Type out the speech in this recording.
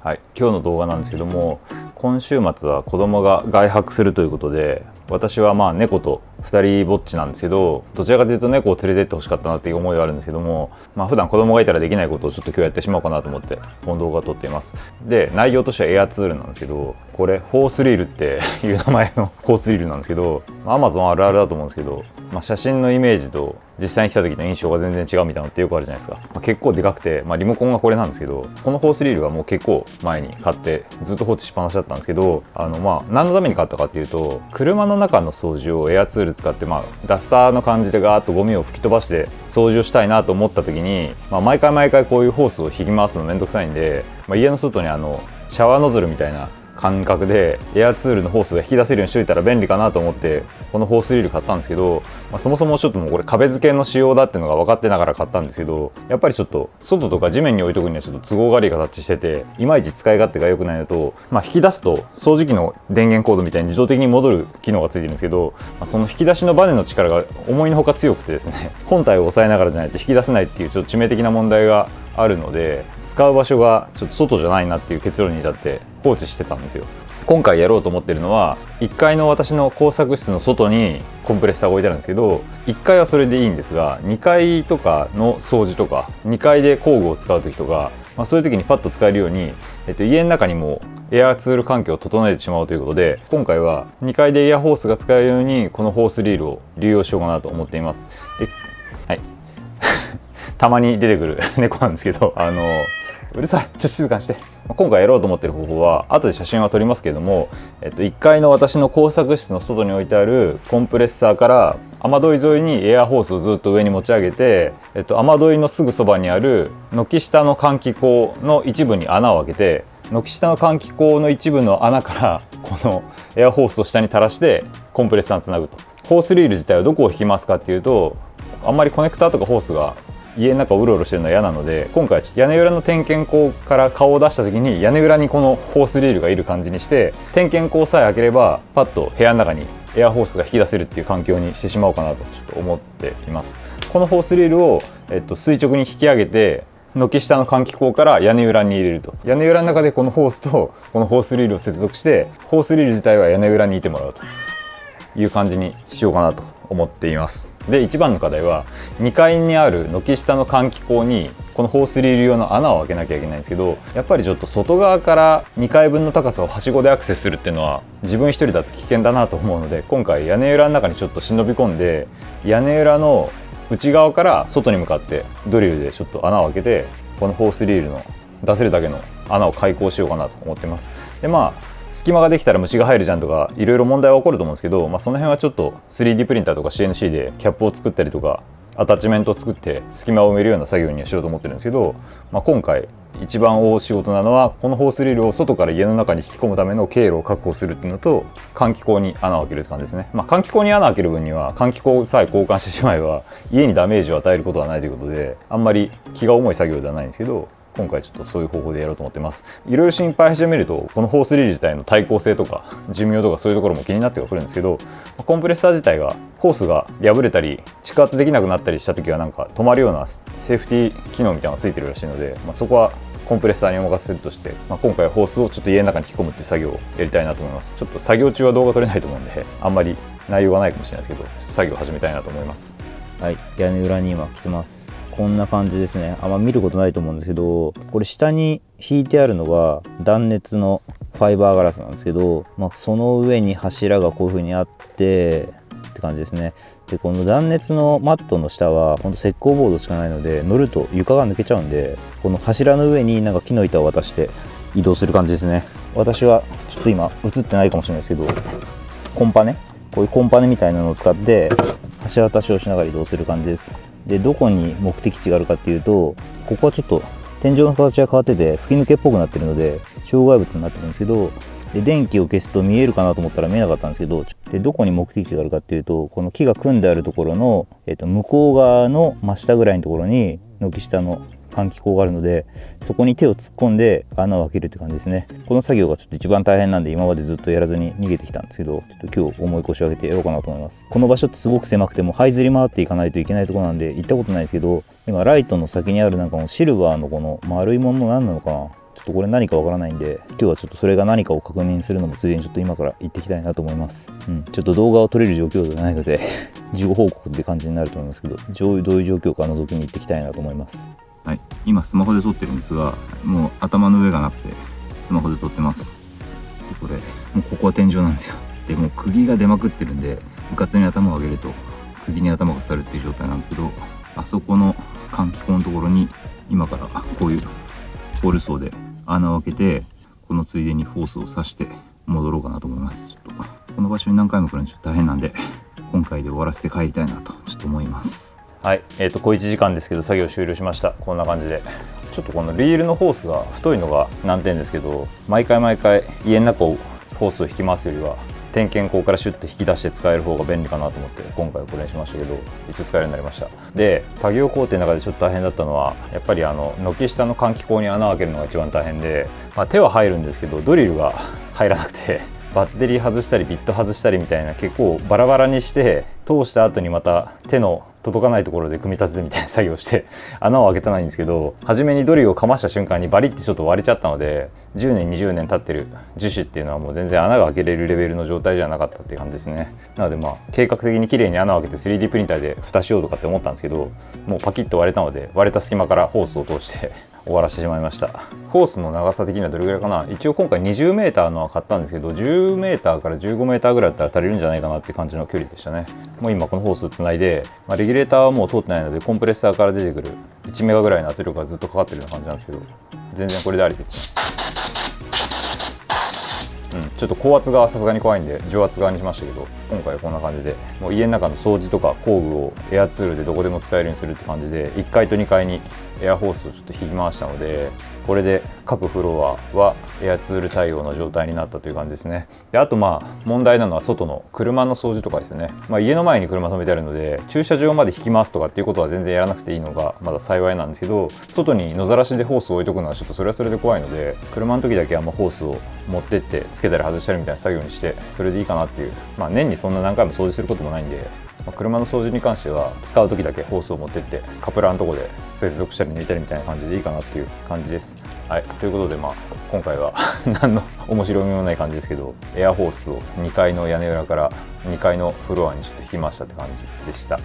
はい、今日の動画なんですけども、今週末は子供が外泊するということで、私は猫と2人ぼっちなんですけど、どちらかというと猫を連れてってほしかったなっていう思いがあるんですけども、普段子供がいたらできないことをちょっと今日やってしまおうかなと思ってこの動画を撮っています。で、内容としてはエアツールなんですけど、これホースリールっていう名前のホースリールなんですけど、Amazon あるあるだと思うんですけど、写真のイメージと実際に来た時の印象が全然違うみたいなのってよくあるじゃないですか。結構でかくて、リモコンがこれなんですけど、このホースリールはもう結構前に買ってずっと放置しっぱなしだったんですけど、何のために買ったかっていうと、車の中の掃除をエアツール使って、ダスターの感じでガーッとゴミを吹き飛ばして掃除をしたいなと思った時に、毎回こういうホースを引き回すのめんどくさいんで、家の外にシャワーノズルみたいな感覚でエアツールのホースが引き出せるようにしといたら便利かなと思ってこのホースリール買ったんですけど、そもそもちょっともうこれ壁付けの仕様だっていうのが分かってながら買ったんですけど、やっぱりちょっと外とか地面に置いとくにはちょっと都合悪い形してて、いまいち使い勝手が良くないのと、引き出すと掃除機の電源コードみたいに自動的に戻る機能がついてるんですけど、その引き出しのバネの力が思いのほか強くてですね、本体を押さえながらじゃないと引き出せないっていうちょっと致命的な問題があるので、使う場所がちょっと外じゃないなっていう結論に至って放置してたんですよ。今回やろうと思ってるのは、1階の私の工作室の外にコンプレッサーが置いてあるんですけど、1階はそれでいいんですが、2階とかの掃除とか2階で工具を使う時とか、そういう時にパッと使えるように、家の中にもエアツール環境を整えてしまおうということで、今回は2階でエアホースが使えるようにこのホースリールを流用しようかなと思っています。はいたまに出てくる猫なんですけど、うるさい、ちょっと静かにして。今回やろうと思ってる方法は後で写真は撮りますけれども、1階の私の工作室の外に置いてあるコンプレッサーから雨どい沿いにエアホースをずっと上に持ち上げて、雨どいのすぐそばにある軒下の換気口の一部に穴を開けて、軒下の換気口の一部の穴からこのエアホースを下に垂らしてコンプレッサーにつなぐと。ホースリール自体はどこを引きますかっていうと、あんまりコネクターとかホースが家の中をうろうろしてるのは嫌なので、今回屋根裏の点検口から顔を出した時に屋根裏にこのホースリールがいる感じにして、点検口さえ開ければパッと部屋の中にエアホースが引き出せるっていう環境にしてしまおうかなとちょっと思っています。このホースリールを、垂直に引き上げて、軒下の換気口から屋根裏に入れると。屋根裏の中でこのホースとこのホースリールを接続して、ホースリール自体は屋根裏にいてもらうという感じにしようかなと思っています。で、一番の課題は2階にある軒下の換気口にこのホースリール用の穴を開けなきゃいけないんですけど、やっぱりちょっと外側から2階分の高さをはしごでアクセスするっていうのは自分一人だと危険だなと思うので、今回屋根裏の中にちょっと忍び込んで、屋根裏の内側から外に向かってドリルでちょっと穴を開けて、このホースリールの出せるだけの穴を開口しようかなと思ってます。で、隙間ができたら虫が入るじゃんとかいろいろ問題は起こると思うんですけど、その辺はちょっと 3D プリンターとか CNC でキャップを作ったりとかアタッチメントを作って隙間を埋めるような作業にはしようと思ってるんですけど、今回一番大仕事なのはこのホースリールを外から家の中に引き込むための経路を確保するっていうのと、換気口に穴を開けるって感じですね。換気口に穴を開ける分には換気口さえ交換してしまえば家にダメージを与えることはないということで、あんまり気が重い作業ではないんですけど、今回ちょっとそういう方法でやろうと思ってます。いろいろ心配してみると、このホースリール自体の耐候性とか寿命とかそういうところも気になってはくるんですけど、コンプレッサー自体がホースが破れたり蓄圧できなくなったりした時は止まるようなセーフティー機能みたいなのがついてるらしいので、そこはコンプレッサーにお任せするとして、今回はホースをちょっと家の中に引き込むっていう作業をやりたいなと思います。ちょっと作業中は動画撮れないと思うんであんまり内容がないかもしれないですけど、ちょっと作業を始めたいなと思います。はい、屋根裏に今来てます。こんな感じですね。あんま見ることないと思うんですけど、これ下に引いてあるのが断熱のファイバーガラスなんですけど、その上に柱がこういう風にあってって感じですね。で、この断熱のマットの下はほんと石膏ボードしかないので、乗ると床が抜けちゃうんで、この柱の上に木の板を渡して移動する感じですね。私はちょっと今映ってないかもしれないですけど、コンパネ、こういうコンパネみたいなのを使って橋渡しをしながら移動する感じです。で、どこに目的地があるかっていうと、ここはちょっと天井の形が変わってて吹き抜けっぽくなってるので障害物になってるんですけど、で電気を消すと見えるかなと思ったら見えなかったんですけど、でどこに目的地があるかっていうと、この木が組んであるところの、向こう側の真下ぐらいのところに軒下の換気口があるので、そこに手を突っ込んで穴を開けるって感じですね。この作業がちょっと一番大変なんで、今までずっとやらずに逃げてきたんですけど、ちょっと今日重い腰を上げてやろうかなと思います。この場所ってすごく狭くても這いずり回っていかないといけないところなんで行ったことないですけど、今ライトの先にあるこのシルバーのこの丸いもの何なのかな、ちょっとこれ何かわからないんで、今日はちょっとそれが何かを確認するのもついでにちょっと今から行ってきたいなと思います。ちょっと動画を撮れる状況ではないので事後報告って感じになると思いますけど、どういう状況か覗きに行ってきたいなと思います。はい、今スマホで撮ってるんですが、もう頭の上がなくてスマホで撮ってます。これもうここは天井なんですよ。でもう釘が出まくってるんで、うかつに頭を上げると釘に頭が刺さるっていう状態なんですけど、あそこの換気口のところに今からこういうホールソーで穴を開けて、このついでにホースを刺して戻ろうかなと思います。ちょっとこの場所に何回も来るのちょっと大変なんで、今回で終わらせて帰りたいなとちょっと思います。はい、小1時間ですけど作業終了しました。こんな感じで、ちょっとこのリールのホースが太いのが難点ですけど、毎回家の中をホースを引き回すよりは点検口からシュッと引き出して使える方が便利かなと思って今回はこれにしましたけど、一応使えるようになりました。で、作業工程の中でちょっと大変だったのは、やっぱり軒下の換気口に穴を開けるのが一番大変で、手は入るんですけどドリルが入らなくて、バッテリー外したりビット外したりみたいな、結構バラバラにして通した後にまた手の届かないところで組み立ててみたいな作業をして穴を開けたないんですけど、初めにドリルをかました瞬間にバリってちょっと割れちゃったので、10年20年経ってる樹脂っていうのはもう全然穴が開けれるレベルの状態じゃなかったっていう感じですね。なので計画的に綺麗に穴を開けて 3D プリンターで蓋しようとかって思ったんですけど、もうパキッと割れたので、割れた隙間からホースを通して終わらせてしまいました。ホースの長さ的にはどれぐらいかな、一応今回 20m のは買ったんですけど、10m から 15m ぐらいだったら足りるんじゃないかなっていう感じの距離でしたね。もう今このホースつないで、レギュレーターはもう通ってないので、コンプレッサーから出てくる1メガぐらいの圧力がずっとかかってるような感じなんですけど、全然これでありですね。ちょっと高圧がさすがに怖いんで上圧側にしましたけど、今回はこんな感じで、もう家の中の掃除とか工具をエアツールでどこでも使えるようにするって感じで、1階と2階にエアホースをちょっと引き回したので、これで各フロアはエアツール対応の状態になったという感じですね。で、あと問題なのは外の車の掃除とかですよね。家の前に車止めてあるので、駐車場まで引き回すとかっていうことは全然やらなくていいのがまだ幸いなんですけど、外に野ざらしでホースを置いとくのはちょっとそれはそれで怖いので、車の時だけはホースを持ってってつけたり外したりみたいな作業にして、それでいいかなっていう、年にそんな何回も掃除することもないんで、車の掃除に関しては使う時だけホースを持ってってカプラーのとこで接続したり抜いたりみたいな感じでいいかなっていう感じです。はい、ということで今回は何の面白みもない感じですけど、エアホースを2階の屋根裏から2階のフロアにちょっと引き回したって感じでした。